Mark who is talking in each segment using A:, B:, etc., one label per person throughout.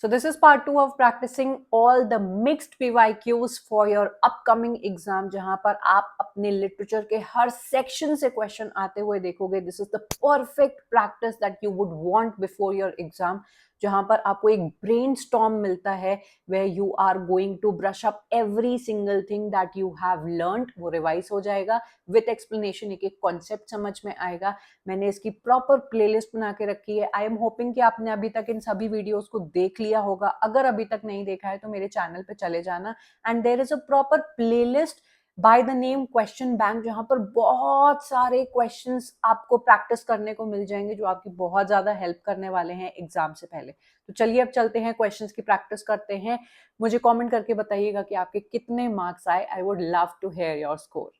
A: So this is part 2 of practicing all the mixed PYQs for your upcoming exam, जहां पर आप अपने literature के हर सेक्शन से क्वेश्चन आते हुए देखोगे. This is the perfect practice that you would want before your exam, जहां पर आपको एक ब्रेन स्टॉर्म मिलता है where you are going to brush up every single thing that you have learned. वो रिवाइज हो जाएगा विथ एक्सप्लेनेशन, एक एक कॉन्सेप्ट समझ में आएगा. मैंने इसकी प्रॉपर प्लेलिस्ट बना के रखी है. आई एम होपिंग कि आपने अभी तक इन सभी वीडियोस को देख लिया होगा. अगर अभी तक नहीं देखा है तो मेरे चैनल पे चले जाना, and there is a proper playlist by the name question bank, जहां पर बहुत सारे क्वेश्चंस आपको प्रैक्टिस करने को मिल जाएंगे जो आपकी बहुत ज्यादा हेल्प करने वाले हैं एग्जाम से पहले. तो चलिए अब चलते हैं, क्वेश्चंस की प्रैक्टिस करते हैं. मुझे कमेंट करके बताइएगा कि आपके कितने मार्क्स आए. I would love to hear your score.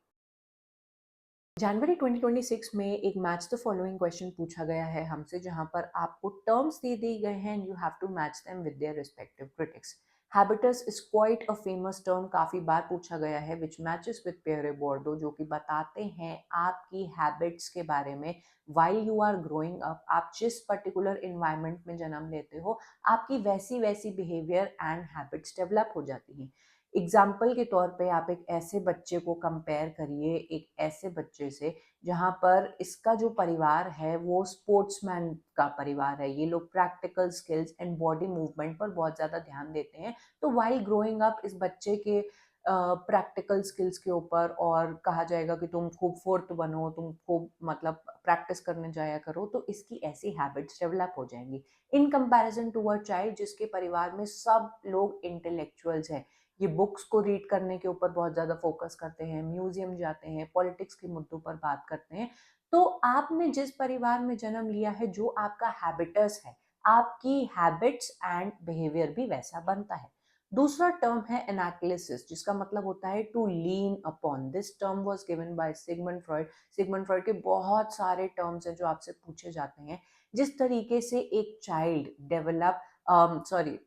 A: जनवरी 2026 में एक मैच द फॉलोइंग क्वेश्चन पूछा गया है हमसे, जहां पर आपको टर्म्स दे दिए गए हैं and you have to match them with their respective critics. Habitus is quite a famous term, काफी बार पूछा गया है, विच मैचेस विद पियरे बोर्डो, जो कि बताते हैं आपकी हैबिट्स के बारे में. While you are growing up, आप जिस पर्टिकुलर इन्वायरमेंट में जन्म लेते हो, आपकी वैसी वैसी बिहेवियर एंड हैबिट्स डेवलप हो जाती हैं. एग्जाम्पल के तौर पे आप एक ऐसे बच्चे को कंपेयर करिए एक ऐसे बच्चे से जहाँ पर इसका जो परिवार है वो स्पोर्ट्समैन का परिवार है. ये लोग practical skills and body movement पर बहुत ज़्यादा ध्यान देते हैं. तो वाइल ग्रोइंग अप इस बच्चे के प्रैक्टिकल स्किल्स के ऊपर और कहा जाएगा कि तुम खूब फोर्थ बनो, तुम खूब मतलब प्रैक्टिस करने जाया करो, तो इसकी ऐसी हैबिट्स डेवलप हो जाएंगी. In comparison to a child जिसके परिवार में सब लोग इंटेलेक्चुअल्स हैं, ये बुक्स को रीड करने के ऊपर बहुत ज़्यादा फोकस करते हैं, म्यूजियम जाते हैं, पॉलिटिक्स के मुद्दों पर बात करते हैं. तो आपने जिस परिवार में जन्म लिया है, जो आपका हैबिटस है, आपकी हैबिट्स एंड बिहेवियर भी वैसा बनता है. दूसरा टर्म है एनाक्लिसिस, जिसका मतलब होता है to lean upon. This term was given by Sigmund Freud. Sigmund Freud के बहुत सारे टर्म्स हैं जो आपसे पूछे जाते हैं. जिस तरीके से एक चाइल्ड डेवलप सॉरी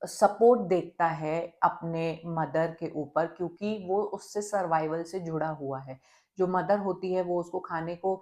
A: सपोर्ट देखता है अपने मदर के ऊपर, क्योंकि वो उससे सर्वाइवल से जुड़ा हुआ है. जो मदर होती है वो उसको खाने को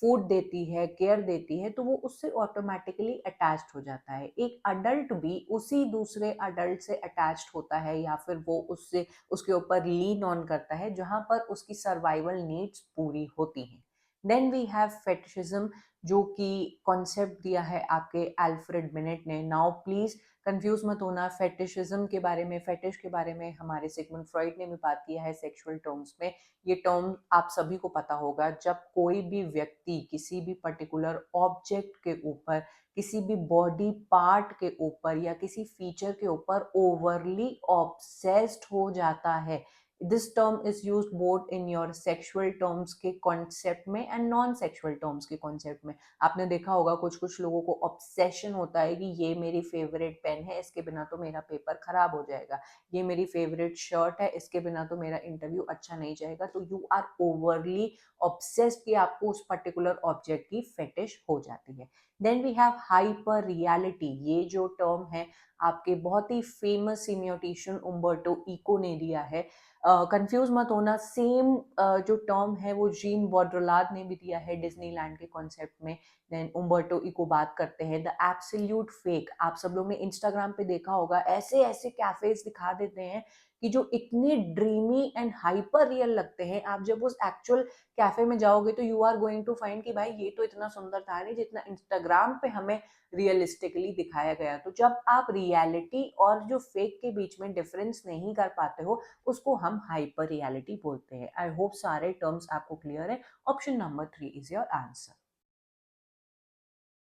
A: फूड देती है, केयर देती है, तो वो उससे ऑटोमेटिकली अटैच्ड हो जाता है. एक अडल्ट भी उसी दूसरे अडल्ट से अटैच्ड होता है या फिर वो उससे उसके ऊपर लीन ऑन करता है जहां पर उसकी सर्वाइवल नीड्स पूरी होती हैं. देन वी हैव फेटिशिज्म, जो कि कॉन्सेप्ट दिया है आपके एल्फ्रेड मिनेट ने. नाउ प्लीज कंफ्यूज मत होना, फेटिशिज्म के बारे में, फेटिश के बारे में हमारे सिगमंड फ्रॉइड ने भी बात किया है सेक्सुअल टर्म्स में. ये टर्म आप सभी को पता होगा. जब कोई भी व्यक्ति किसी भी पर्टिकुलर ऑब्जेक्ट के ऊपर, किसी भी बॉडी पार्ट के ऊपर या किसी फीचर के ऊपर ओवरली ऑब्सेस्ड हो जाता है, this term is use both in your sexual terms के कॉन्सेप्ट में एंड नॉन सेक्सुअल टर्म्स के कॉन्सेप्ट में. आपने देखा होगा कुछ कुछ लोगों को ऑब्सेशन होता है कि ये मेरी फेवरेट पेन है, इसके बिना तो मेरा पेपर खराब हो जाएगा, ये मेरी फेवरेट शर्ट है, इसके बिना तो मेरा इंटरव्यू अच्छा नहीं जाएगा. तो यू आर ओवरली ऑब्सेस्ड कि आपको उस पर्टिकुलर ऑब्जेक्ट की फेटिश हो जाती है. Then we have hyper reality. ये जो टर्म है आपके बहुत ही फेमस सीमियोटिशियन उम्बर्टो इको ने दिया है. कंफ्यूज मत होना, सेम जो टर्म है वो जीन बॉड्रोलाद ने भी दिया है डिज्नीलैंड के कॉन्सेप्ट में. देन उम्बर्टो इको बात करते हैं द एब्सोल्यूट फेक. आप सब लोग ने इंस्टाग्राम पे देखा होगा, ऐसे ऐसे कैफेज दिखा देते हैं कि जो इतने ड्रीमी एंड हाइपर रियल लगते हैं. आप जब उस एक्चुअल कैफे में जाओगे तो you are going to find कि भाई ये तो इतना सुंदर था नहीं जितना इंस्टाग्राम पे हमें रियलिस्टिकली दिखाया गया. तो जब आप रियलिटी और जो फेक के बीच में डिफरेंस नहीं कर पाते हो, उसको हम हाइपर रियलिटी बोलते हैं. आई होप सारे टर्म्स आपको क्लियर है. Option number 3 is your answer.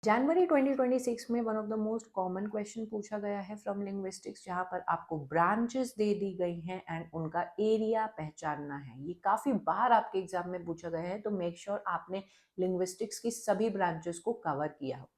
A: जनवरी 2026 में one of the most common question पूछा गया है फ्रॉम लिंग्विस्टिक्स, जहां पर आपको ब्रांचेस दे दी गई हैं एंड उनका एरिया पहचानना है. ये काफी बार आपके एग्जाम में पूछा गया है, तो मेक श्योर आपने लिंग्विस्टिक्स की सभी ब्रांचेस को कवर किया हो.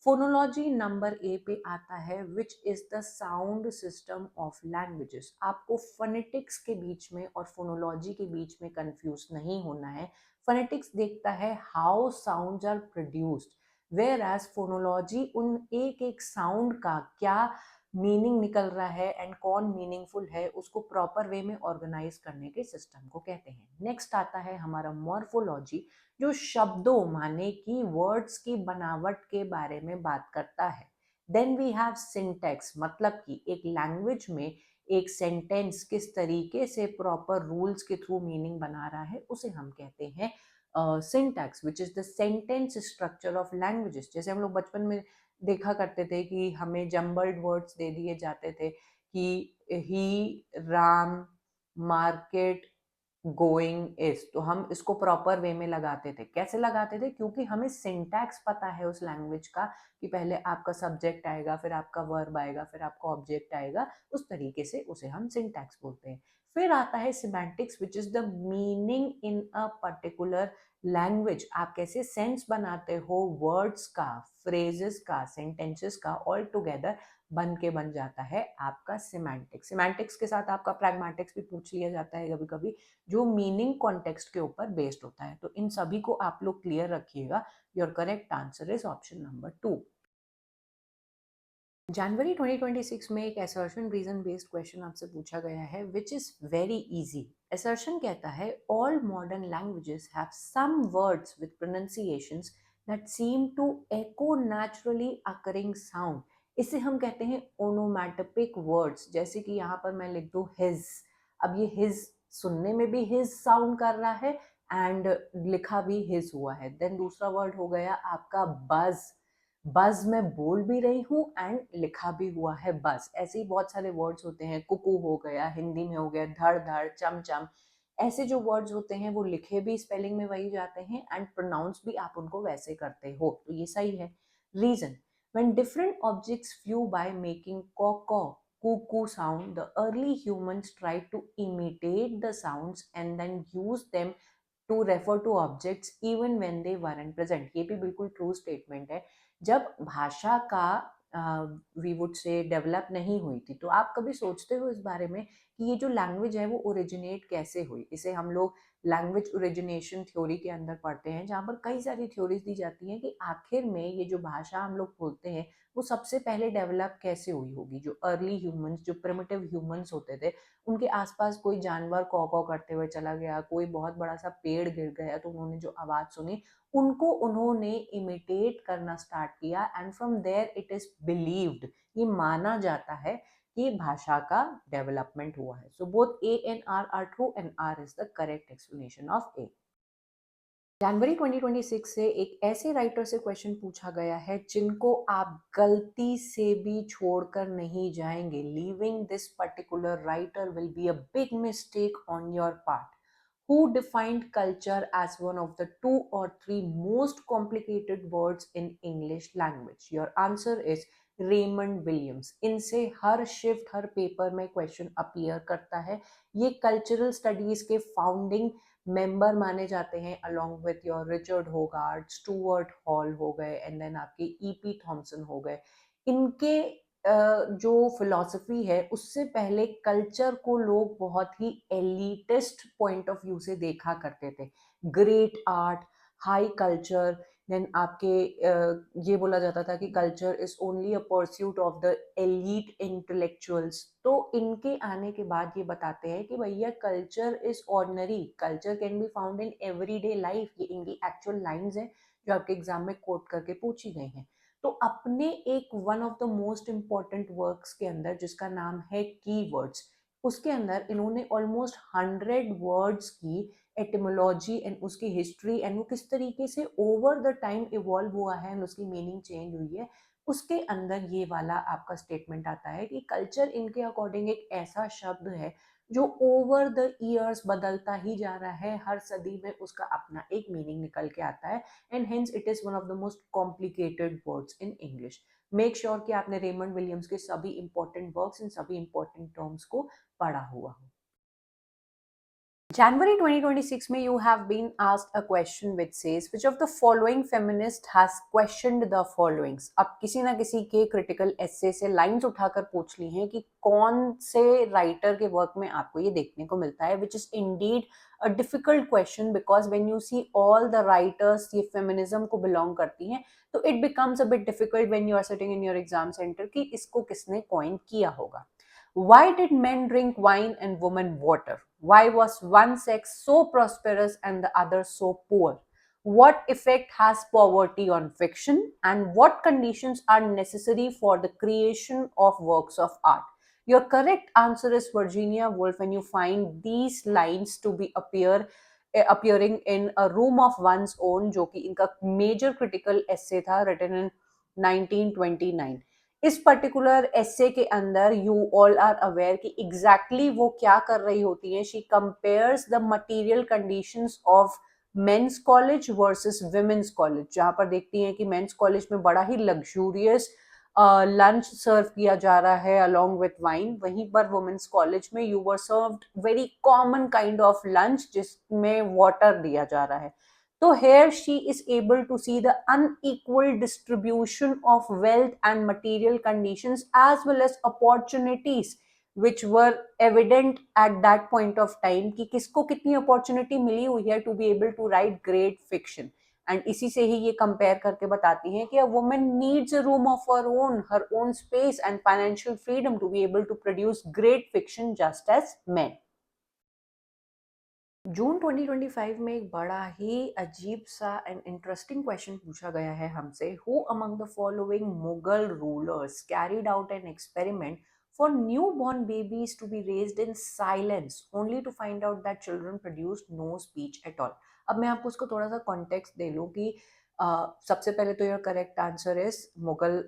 A: फोनोलॉजी नंबर ए पे आता है, which is the sound system of languages. आपको फोनेटिक्स के बीच में और फोनोलॉजी के बीच में कंफ्यूज नहीं होना है. फोनेटिक्स देखता है how sounds are produced, whereas phonology उन एक एक साउंड का क्या मीनिंग निकल रहा है एंड कौन मीनिंगफुल है उसको प्रॉपर वे में ऑर्गेनाइज करने के सिस्टम को कहते हैं. नेक्स्ट आता है हमारा मॉर्फोलॉजी, जो शब्दों माने कि वर्ड्स की बनावट के बारे में बात करता है. देन वी हैव सिंटैक्स, मतलब कि एक लैंग्वेज में एक सेंटेंस किस तरीके से प्रॉपर रूल्स के थ्रू मीनिंग बना रहा है उसे हम कहते हैं syntax, which is the sentence structure of languages. जैसे हम लोग बचपन में देखा करते थे कि हमें जम्बल्ड वर्ड्स दे दिए जाते थे कि ही, राम, मार्केट, गोइंग इज, तो हम इसको प्रॉपर वे में लगाते थे। कैसे लगाते थे? क्योंकि हमें सिंटैक्स पता है उस लैंग्वेज का कि पहले आपका सब्जेक्ट आएगा, फिर आपका वर्ब आएगा, फिर आपका ऑब्जेक्ट आएगा, उस तरीके से उसे हम सिंटैक्स बोलते हैं। फिर आता है semantics, which is the meaning in a particular language. आप कैसे सेंस बनाते हो वर्ड्स का, फ्रेजेस का, सेंटेंसेस का, ऑल टुगेदर बन के बन जाता है आपका सिमेंटिक्स। सिमेंटिक्स के साथ आपका प्रैग्मेटिक्स भी पूछ लिया जाता है कभी कभी, जो मीनिंग कॉन्टेक्स्ट के ऊपर बेस्ड होता है। तो इन सभी को आप लोग क्लियर रखिएगा। Your correct answer is option number 2। जनवरी 2026 में एक असर्शन रीजन बेस्ड क्वेश्चन आपसे पूछा गया है, which is very easy. Assertion कहता है all modern languages have some words with pronunciations that seem to echo naturally occurring sound. इसे हम कहते हैं ओनोमैटोपिक वर्ड्स। जैसे कि यहाँ पर मैं लिख दूं हिज, अब ये हिज सुनने में भी हिज साउंड कर रहा है एंड लिखा भी हिज हुआ है। देन दूसरा वर्ड हो गया आपका बज, बज मैं बोल भी रही हूँ एंड लिखा भी हुआ है बज। ऐसे ही बहुत सारे वर्ड्स होते हैं, कुकू हो गया, हिंदी में हो गया धड़ धड़, चमचम। ऐसे जो वर्ड्स होते हैं वो लिखे भी स्पेलिंग में वही जाते हैं एंड प्रोनाउंस भी आप उनको वैसे करते हो, तो ये सही है। Reason, when different objects flew by making caw-caw, cuckoo sound, the early humans tried to imitate the sounds and then use them to refer to objects even when they weren't present. ये भी बिल्कुल true statement है। जब भाषा का we would say develop नहीं हुई थी, तो आप कभी सोचते हो इस बारे में कि ये जो लैंग्वेज है वो ओरिजिनेट कैसे हुई? इसे हम लोग लैंग्वेज ओरिजिनेशन थ्योरी के अंदर पढ़ते हैं, जहाँ पर कई सारी थ्योरीज दी जाती हैं कि आखिर में ये जो भाषा हम लोग बोलते हैं वो सबसे पहले डेवलप कैसे हुई होगी। जो अर्ली ह्यूमंस, जो प्रिमिटिव ह्यूमंस होते थे, उनके आसपास कोई जानवर कौ कौ करते हुए चला गया, कोई बहुत बड़ा सा पेड़ गिर गया तो उन्होंने जो आवाज सुनी उनको उन्होंने इमिटेट करना स्टार्ट किया and from there it is believed, ये माना जाता है कि भाषा का डेवलपमेंट हुआ है। So both A and R true and R is the correct explanation of A. जनवरी 2026 से एक ऐसे राइटर से क्वेश्चन पूछा गया है जिनको आप गलती से भी छोड़कर नहीं जाएंगे। Leaving this particular writer will be a big mistake on your part. Who defined culture as one of the 2 or 3 most complicated words in English language? Your answer is Raymond Williams. इनसे हर shift, हर paper में question appear करता है। ये cultural studies के founding member माने जाते हैं, along with your Richard Hoggart, Stuart Hall हो गए एंड देन आपके ईपी थॉमसन हो गए। इनके जो फिलॉसफी है उससे पहले कल्चर को लोग बहुत ही एलिटिस्ट पॉइंट ऑफ व्यू से देखा करते थे। Great art, high culture, then आपके ये बोला जाता था कि culture is only a pursuit of the elite intellectuals. तो इनके आने के बाद ये बताते हैं कि भैया culture is ordinary, culture can be found in everyday life. ये इनकी एक्चुअल लाइंस हैं जो आपके एग्जाम में कोट करके पूछी गई हैं। तो अपने एक one of the most important works के अंदर जिसका नाम है कीवर्ड्स, उसके अंदर इन्होंने ऑलमोस्ट 100 वर्ड्स की एटिमोलॉजी एंड उसकी हिस्ट्री एंड वो किस तरीके से ओवर द टाइम इवॉल्व हुआ है एंड उसकी मीनिंग चेंज हुई है, उसके अंदर ये वाला आपका स्टेटमेंट आता है कि कल्चर इनके अकॉर्डिंग एक ऐसा शब्द है जो ओवर द ईयर्स बदलता ही जा रहा है। हर सदी में उसका अपना एक मीनिंग निकल के आता है and hence it is one of the most complicated words in English. Make sure कि आपने रेमंड विलियम्स के सभी इंपॉर्टेंट वर्क्स इन सभी इंपॉर्टेंट टर्म्स को पढ़ा हुआ हो। January 2026 में you have been asked a question which says which of the following feminist has questioned the followings। अब किसी ना किसी के critical essay से lines उठाकर पूछ ली हैं कि कौन से writer के work में आपको ये देखने को मिलता है, which is indeed a difficult question because when you see all the writers ये feminism को belong करती हैं, तो it becomes a bit difficult when you are sitting in your exam center कि इसको किसने coin किया होगा। Why did men drink wine and women water? Why was one sex so prosperous and the other so poor? What effect has poverty on fiction, and what conditions are necessary for the creation of works of art? Your correct answer is Virginia Woolf. When you find these lines to be appearing in A Room of One's Own, जो कि इनका major critical essay था, written in 1929. इस particular essay के अंदर you all are aware कि exactly वो क्या कर रही होती है. She compares the material conditions of men's college versus women's college, जहां पर देखती हैं कि मेंस कॉलेज में बड़ा ही लग्जूरियस लंच सर्व किया जा रहा है अलोंग विथ वाइन, वहीं पर वुमेन्स कॉलेज में you were served very common kind of lunch जिसमें वाटर दिया जा रहा है. So here she is able to see the unequal distribution of wealth and material conditions as well as opportunities which were evident at that point of time कि किसको कितनी opportunity मिली हुई है to be able to write great fiction. And इसी से ही ये compare करके बताती हैं कि a woman needs a room of her own space and financial freedom to be able to produce great fiction just as men. जून 2025 में एक बड़ा ही अजीब सा एंड इंटरेस्टिंग क्वेश्चन पूछा गया है हमसे. Who among the following Mughal rulers carried out an experiment for new born babies to be raised in silence only to find out that children produced no speech at all. अब मैं आपको उसको थोड़ा सा कॉन्टेक्स्ट दे लूँ कि सबसे पहले तो your correct answer is Mughal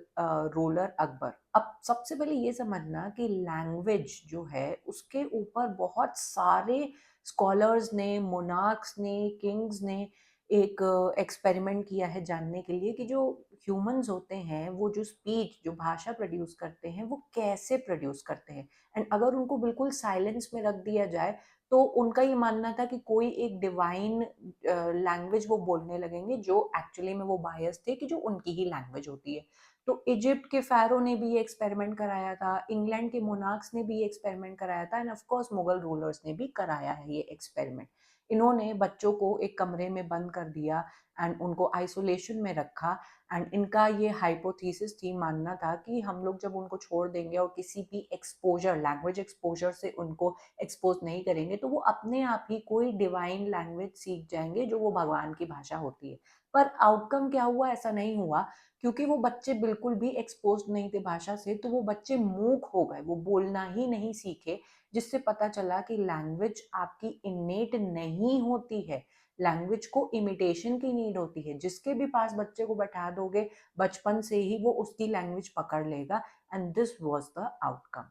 A: ruler Akbar. अब सबसे पहले ये समझना कि लैंग्वेज जो है उसके ऊपर बहुत सारे स्कॉलर्स ने, मोनार्क्स ने, किंग्स ने एक एक्सपेरिमेंट किया है जानने के लिए कि जो ह्यूमंस होते हैं वो जो स्पीच, जो भाषा प्रोड्यूस करते हैं वो कैसे प्रोड्यूस करते हैं. एंड अगर उनको बिल्कुल साइलेंस में रख दिया जाए तो उनका ये मानना था कि कोई एक डिवाइन लैंग्वेज वो बोलने लगेंगे जो एक्चुअली में वो बायस थे कि जो उनकी ही लैंग्वेज होती है. तो इजिप्ट के फैरो ने भी ये एक्सपेरिमेंट कराया था, इंग्लैंड के मोनार्क्स ने भी ये एक्सपेरिमेंट कराया था, end of course Mughal rulers ने भी कराया है ये एक्सपेरिमेंट. इन्होंने बच्चों को एक कमरे में बंद कर दिया एंड उनको आइसोलेशन में रखा. एंड इनका ये हाइपोथेसिस थी, मानना था कि हम लोग जब उनको छोड़ देंगे और किसी भी एक्सपोजर, लैंग्वेज एक्सपोजर से उनको एक्सपोज नहीं करेंगे तो वो अपने आप ही कोई डिवाइन लैंग्वेज सीख जाएंगे जो वो भगवान की भाषा होती है. पर आउटकम क्या हुआ? ऐसा नहीं हुआ, क्योंकि वो बच्चे बिल्कुल भी एक्सपोज नहीं थे भाषा से, तो वो बच्चे मूक हो गए, वो बोलना ही नहीं सीखे, जिससे पता चला कि लैंग्वेज आपकी इनेट नहीं होती है. लैंग्वेज को इमिटेशन की नीड होती है. जिसके भी पास बच्चे को बैठा दोगे बचपन से ही वो उसकी लैंग्वेज पकड़ लेगा. And this was the outcome.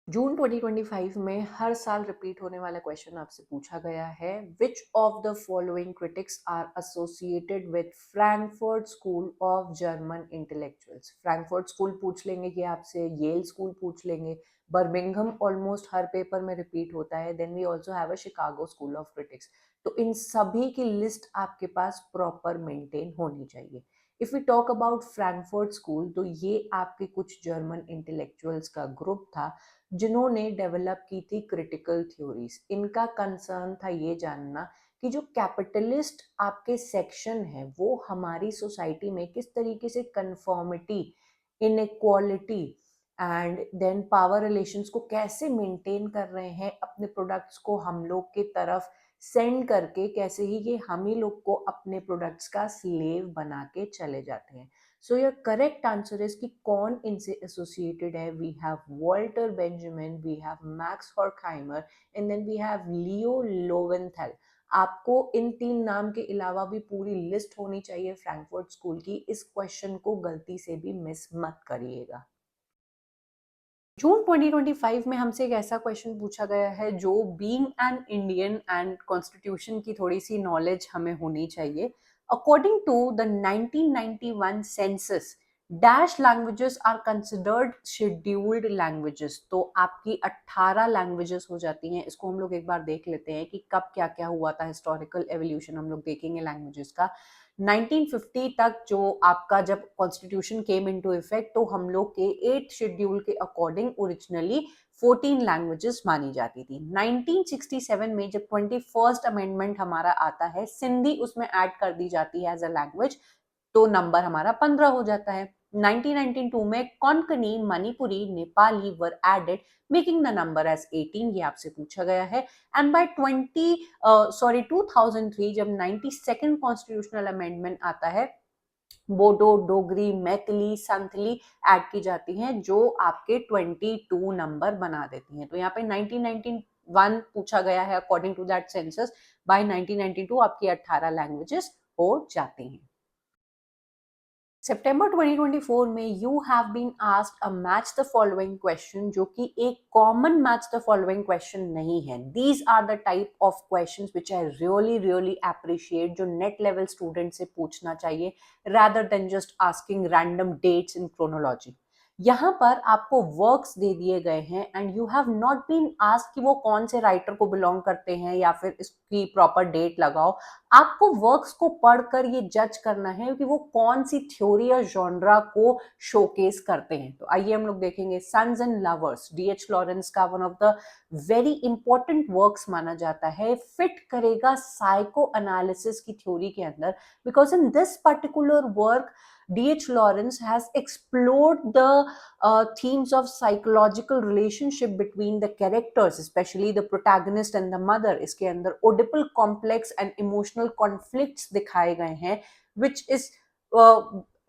A: जून 2025 में हर साल रिपीट होने वाला क्वेश्चन आपसे पूछा गया है. Which of the following critics are associated with Frankfurt school of German intellectuals. Frankfurt school पूछ लेंगे ये आपसे, येल स्कूल पूछ लेंगे, बर्मिंघम ऑलमोस्ट हर पेपर में रिपीट होता है, then we also have a Chicago school of critics. तो इन सभी की लिस्ट आपके पास प्रॉपर मेंटेन होनी चाहिए. If we talk about Frankfurt school तो ये आपके कुछ जर्मन इंटेलेक्चुअल्स का ग्रुप था जिन्होंने डेवलप की थी क्रिटिकल थ्योरीज. इनका कंसर्न था ये जानना कि जो कैपिटलिस्ट आपके सेक्शन है वो हमारी सोसाइटी में किस तरीके से conformity, inequality and then power relations को कैसे मेंटेन कर रहे हैं, अपने प्रोडक्ट्स को हम लोग की तरफ सेंड करके कैसे ही ये हम ही लोग को अपने प्रोडक्ट्स का स्लेव बना के चले जाते हैं. So your correct answer is कि कौन इनसे एसोसिएटेड है. We have Walter Benjamin, we have Max Horkheimer and then we have Leo Lowenthal. आपको इन 3 नाम के अलावा भी पूरी लिस्ट होनी चाहिए फ्रैंकफर्ट स्कूल की. इस क्वेश्चन को गलती से भी मिस मत करिएगा. जून 2025 में हमसे एक ऐसा क्वेश्चन पूछा गया है जो being an Indian and constitution की थोड़ी सी नॉलेज हमें होनी चाहिए. According to the 1991 census, dash languages are considered scheduled languages. तो आपकी 18 लैंग्वेजेस हो जाती हैं. इसको हम लोग एक बार देख लेते हैं कि कब क्या क्या हुआ था. हिस्टोरिकल एवोल्यूशन हम लोग देखेंगे लैंग्वेजेस का. 1950 तक जो आपका जब कॉन्स्टिट्यूशन केम इनटू इफेक्ट तो हम लोग के 8th शेड्यूल के अकॉर्डिंग ओरिजिनली 14 लैंग्वेजेस मानी जाती थी. 1967 में जब 21st अमेंडमेंट हमारा आता है, सिंधी उसमें ऐड कर दी जाती है एज अ लैंग्वेज, तो नंबर हमारा 15 हो जाता है. 1992 में Konkani, Manipuri, Nepali were added making the number as 18, ये आपसे पूछा गया है। एंड बाय 2003 जब 92nd कॉन्स्टिट्यूशनल अमेंडमेंट आता है, बोडो, डोगरी, मैथिली, संथली ऐड की जाती हैं जो आपके 22 नंबर बना देती हैं। तो यहाँ पे 1991 पूछा गया है according to that census, by 1992 आपकी 18 लैंग्वेजेस हो जाती हैं। सितंबर 2024 में you have been asked a match the following question, जो कि एक common match the following question नहीं है। These are the type of questions which I really really appreciate, जो नेट लेवल स्टूडेंट से पूछना चाहिए rather than just asking random dates in chronology। यहाँ पर आपको वर्क्स दे दिए गए हैं and you have not been asked कि वो कौन से राइटर को बिलोंग करते हैं या फिर इसकी प्रॉपर डेट लगाओ। आपको वर्क्स को पढ़कर ये जज करना है कि वो कौन सी थ्योरी या जॉनरा को शोकेस करते हैं। तो आइए हम लोग देखेंगे Sons and Lovers, DH Lawrence का one of the very important works माना जाता है, फिट करेगा साइको एनालिसिस की थ्योरी के अंदर, because in this particular work D.H. Lawrence has explored the themes of psychological relationship between the characters, especially the protagonist and the mother। इसके अंदर ओडिपल complex and emotional conflicts दिखाए गए हैं, which is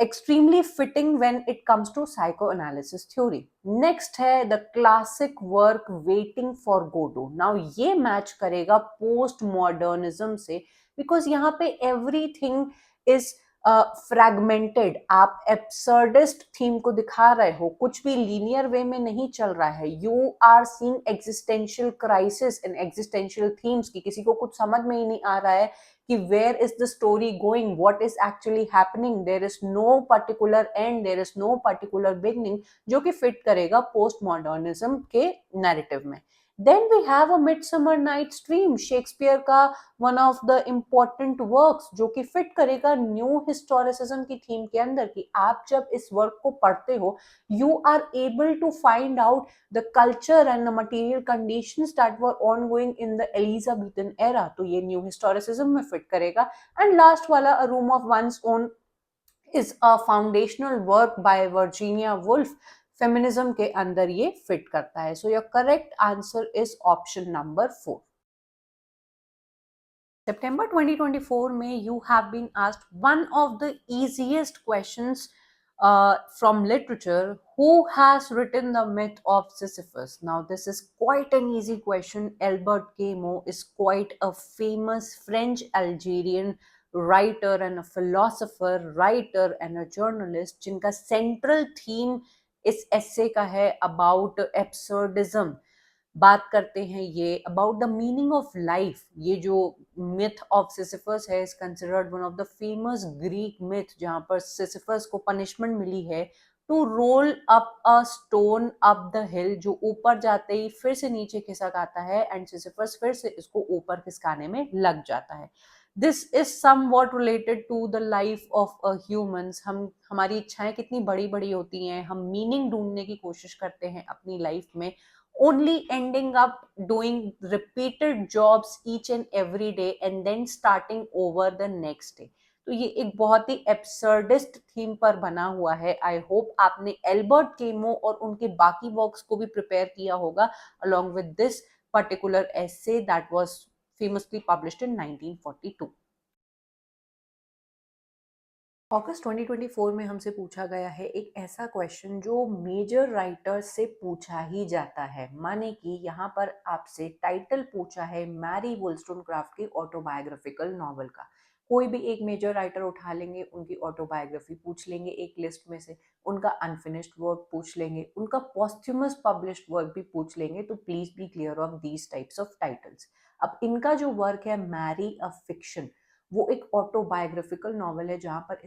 A: extremely fitting when it comes to psychoanalysis theory। Next है the classic work Waiting for Godot। Now ये match करेगा post modernism से, because यहाँ पे everything is फ्रैगमेंटेड। आप एब्सर्डिस्ट थीम को दिखा रहे हो, कुछ भी लीनियर वे में नहीं चल रहा है। You are seeing existential crisis and existential themes की किसी को कुछ समझ में ही नहीं आ रहा है कि where is the story going, what is actually happening, there is no particular end, there is no particular beginning, जो कि फिट करेगा पोस्ट मॉडर्निज्म के नैरेटिव में। Then we have a Midsummer Night's Dream, Shakespeare का one of the important works, जो कि fit करेगा new historicism की थीम के अंदर, कि आप जब इस वर्क को पढ़ते हो you are able to find out the culture and the material conditions that were ongoing in the Elizabethan era. तो ये न्यू हिस्टोरिसिज्म में फिट करेगा। एंड लास्ट वाला a room of one's own is a foundational work by Virginia Woolf, feminism के अंदर ये fit करता है। So your correct answer is option number 4। September 2024 में you have been asked one of the easiest questions from literature: who has written the myth of Sisyphus? Now this is quite an easy question. Albert Camus is quite a famous French Algerian writer and a philosopher, writer and a journalist, जिनका central theme इस essay का है about absurdism। बात करते हैं ये about the meaning of life. ये जो मिथ ऑफ सिसिफस है is considered one of the famous Greek myth, जहां पर सिसिफस को पनिशमेंट मिली है to roll up a stone up the hill, जो ऊपर जाते ही फिर से नीचे खिसक आता है एंड सिसिफस फिर से इसको ऊपर खिसकाने में लग जाता है। This is somewhat related to the life of a humans. हम हमारी इच्छाएं कितनी बड़ी बड़ी होती हैं, हम मीनिंग ढूंढने की कोशिश करते हैं अपनी लाइफ में, only ending up doing repeated jobs each and every day and then starting over the next day। तो ये एक बहुत ही एब्सर्डिस्ट थीम पर बना हुआ है। आई होप आपने एल्बर्ट केमो और उनके बाकी वर्क्स को भी प्रिपेयर किया होगा along with this particular essay that was famously published in 1942। अगस्त 2024 में हमसे पूछा गया है एक ऐसा क्वेश्चन जो मेजर राइटर्स से पूछा ही जाता है, माने कि यहाँ पर आपसे टाइटल पूछा है मैरी वोल्स्टोनक्राफ्ट की ऑटोबायोग्राफिकल नॉवल का। कोई भी एक मेजर राइटर उठा लेंगे, उनकी ऑटोबायोग्राफी पूछ लेंगे एक लिस्ट में से, उनका अनफिनिश्ड वर्क पूछ लेंगे, उनका पॉस्थ्यूमस पब्लिश्ड वर्क भी पूछ लेंगे। तो please be clear of these types of titles. अब इनका जो वर्क है मैरी अ फिक्शन, वो एक ऑटोबायोग्राफिकल नॉवल है जहाँ पर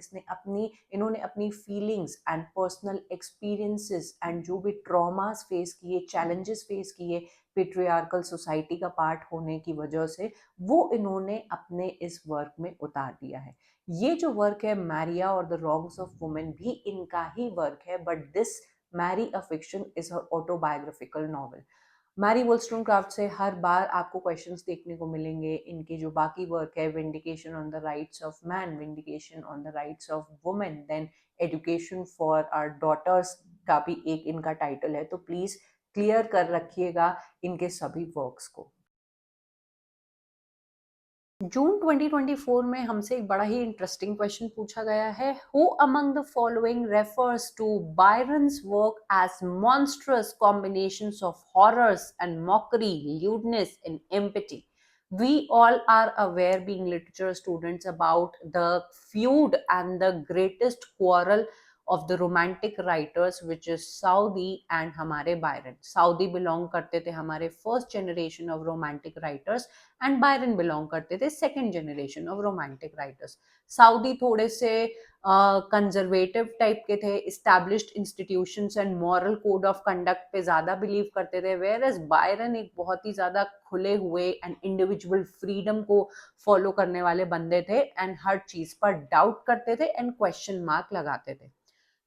A: इन्होंने अपनी feelings and personal experiences and जो भी ट्रॉमास फेस किए, चैलेंजेस फेस किए पेट्रियार्कल सोसाइटी का पार्ट होने की वजह से, वो इन्होंने अपने इस वर्क में उतार दिया है। ये जो वर्क है मैरिया और द रॉन्ग्स ऑफ वुमेन भी इनका ही वर्क है, but this Mary a fiction is her autobiographical novel. Mary Wollstonecraft से हर बार आपको क्वेश्चंस देखने को मिलेंगे। इनके जो बाकी वर्क है, vindication on the rights of man, vindication on the rights of women, then education for our daughters का भी एक इनका टाइटल है, तो प्लीज क्लियर कर रखिएगा इनके सभी वर्क्स को। जून 2024 में हमसे एक बड़ा ही इंटरेस्टिंग क्वेश्चन पूछा गया है, who among the following refers to Byron's work as monstrous combinations of horrors and mockery, lewdness and empathy. We all are aware, being literature students, about the feud and the greatest quarrel of the romantic writers, which is Saudi and हमारे Byron. Southey belong करते थे हमारे first generation of romantic writers and Byron belong करते थे second generation of romantic writers. Southey थोड़े से conservative type के थे, established institutions and moral code of conduct पे ज्यादा बिलीव करते थे, वेयर एज बायरन एक बहुत ही ज्यादा खुले हुए एंड इंडिविजुअल फ्रीडम को फॉलो करने वाले बंदे थे एंड हर चीज पर डाउट करते थे एंड क्वेश्चन मार्क लगाते थे।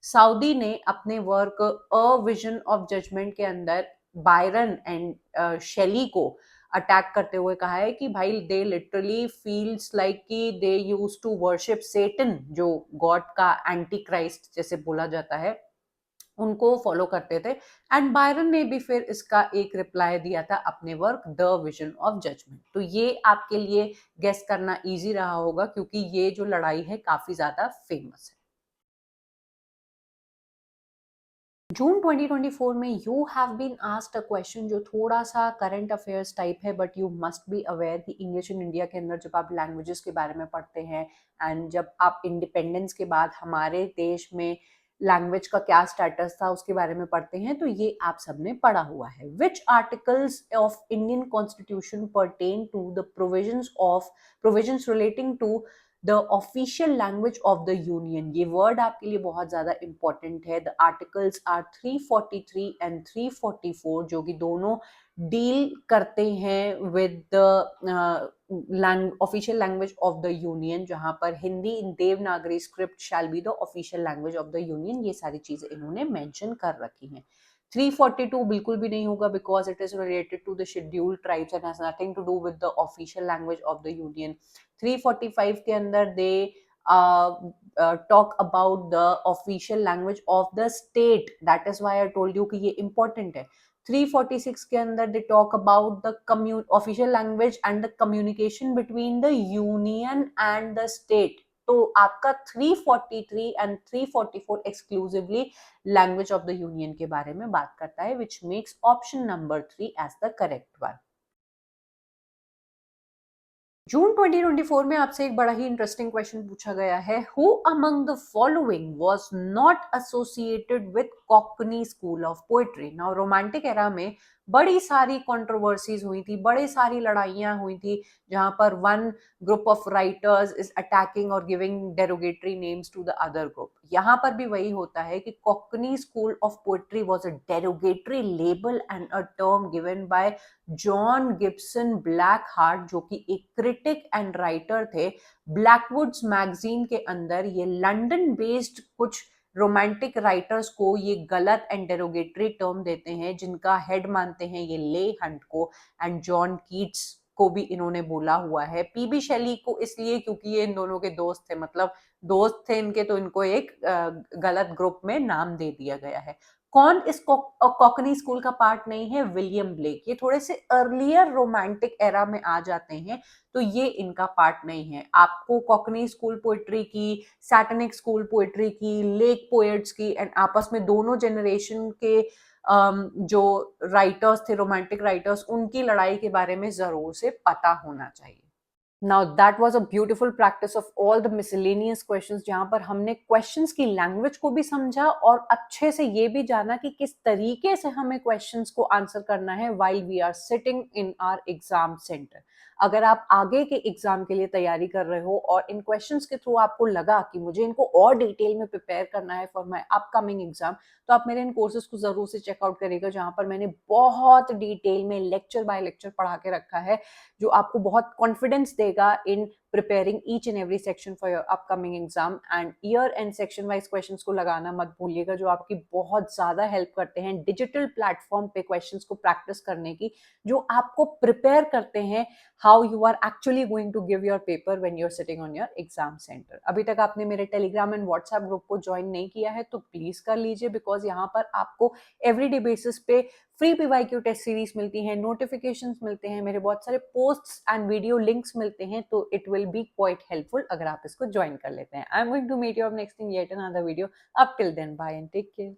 A: साउदी ने अपने work a vision of judgement के अंदर बायरन एंड शेली को अटैक करते हुए कहा है कि भाई दे लिटरली फील्स लाइक कि दे यूज टू वर्शिप सेटन, जो गॉड का एंटी क्राइस्ट जैसे बोला जाता है, उनको फॉलो करते थे। एंड बायरन ने भी फिर इसका एक रिप्लाई दिया था अपने work the vision of judgement. तो ये आपके लिए गेस करना इजी रहा होगा क्योंकि ये जो लड़ाई है काफी ज्यादा फेमस है। जून 2024 में you have been asked a question जो थोड़ा सा करंट अफेयर्स टाइप है, but you must be aware कि इंग्लिश इन इंडिया के अंदर जब आप लैंग्वेजेस के बारे में पढ़ते हैं एंड जब आप इंडिपेंडेंस के बाद हमारे देश में लैंग्वेज का क्या स्टेटस था उसके बारे में पढ़ते हैं, तो ये आप सबने पढ़ा हुआ है। Which articles of Indian constitution pertain to the provisions relating to the official language of the union. ये वर्ड आपके लिए बहुत ज्यादा इंपॉर्टेंट है। द आर्टिकल्स आर 343 एंड 344, जो कि दोनों डील करते हैं with the official language of the union, जहां पर Hindi in Devanagari script shall be the official language of the union. ये सारी चीजें इन्होंने मेंशन कर रखी हैं। 342 बिल्कुल भी नहीं होगा because it is related to the scheduled tribes and has nothing to do with the official language of the union. 345 के अंदर दे talk about the official language of the state, that is why I told you कि ये important है। 346 के अंदर they talk about the official language and the communication between the union and the state। तो आपका 343 and 344 exclusively language of the union के बारे में बात करता है, which makes option number 3 as the correct one। जून 2024 में आपसे एक बड़ा ही इंटरेस्टिंग क्वेश्चन पूछा गया है, who among the following was not associated with Cockney school of poetry. Now romantic era में बड़ी सारी कंट्रोवर्सीज हुई थी, बड़ी सारी लड़ाइयां हुई थी, जहां पर one group of writers is attacking और giving derogatory names to the other group. यहाँ पर भी वही होता है कि Cockney school of poetry was a derogatory label and a term given by John Gibson Lockhart, जो कि एक क्रिटिक एंड राइटर थे। ब्लैकवुड्स मैगजीन के अंदर ये लंदन बेस्ड कुछ रोमांटिक राइटर्स को ये गलत एंड डेरोगेटरी टर्म देते हैं, जिनका हेड मानते हैं ये ले हंट को एंड जॉन कीट्स को भी इन्होंने बोला हुआ है। पीबी शेली को इसलिए क्योंकि ये इन दोनों के दोस्त थे, मतलब दोस्त थे इनके, तो इनको एक गलत ग्रुप में नाम दे दिया गया है। कौन इस कॉकनी स्कूल का पार्ट नहीं है? William Blake. ये थोड़े से अर्लियर रोमांटिक एरा में आ जाते हैं, तो ये इनका पार्ट नहीं है। आपको कॉकनी स्कूल पोएट्री की, सैटनिक स्कूल पोएट्री की, लेक पोएट्स की एंड आपस में दोनों जनरेशन के जो राइटर्स थे, रोमांटिक राइटर्स, उनकी लड़ाई के बारे में जरूर से पता होना चाहिए। Now that was a beautiful practice of all the miscellaneous questions, जहां पर हमने questions की language को भी समझा और अच्छे से ये भी जाना कि किस तरीके से हमें questions को answer करना है while we are sitting in our exam center। अगर आप आगे के एग्जाम के लिए तैयारी कर रहे हो और इन क्वेश्चंस के थ्रू आपको लगा कि मुझे इनको और डिटेल में प्रिपेयर करना है फॉर माय अपकमिंग एग्जाम, तो आप मेरे इन कोर्सेज को जरूर से चेकआउट करिएगा, जहां पर मैंने बहुत डिटेल में लेक्चर बाय लेक्चर पढ़ा के रखा है, जो आपको बहुत कॉन्फिडेंस देगा इन preparing each and every section for your upcoming exam and year end section wise questions को लगाना मत भूलिएगा, जो आपकी बहुत ज़्यादा हेल्प करते हैं डिजिटल प्लेटफॉर्म पे questions को प्रैक्टिस करने की, जो आपको प्रिपेयर करते हैं how you are actually going to give your paper when you are sitting on your exam centre. अभी तक आपने मेरे टेलीग्राम एंड व्हाट्सएप ग्रुप को ज्वाइन नहीं किया है तो प्लीज कर लीजिए, बिकॉज यहाँ पर आपको एवरीडे बेसिस पे फ्री पीवाईक्यू टेस्ट सीरीज मिलती है, नोटिफिकेशंस मिलते हैं, मेरे बहुत सारे पोस्ट्स एंड वीडियो लिंक्स मिलते हैं, तो it will be quite helpful अगर आप इसको ज्वाइन कर लेते हैं। I am going to meet you up next in yet another video. Up till then bye and take care.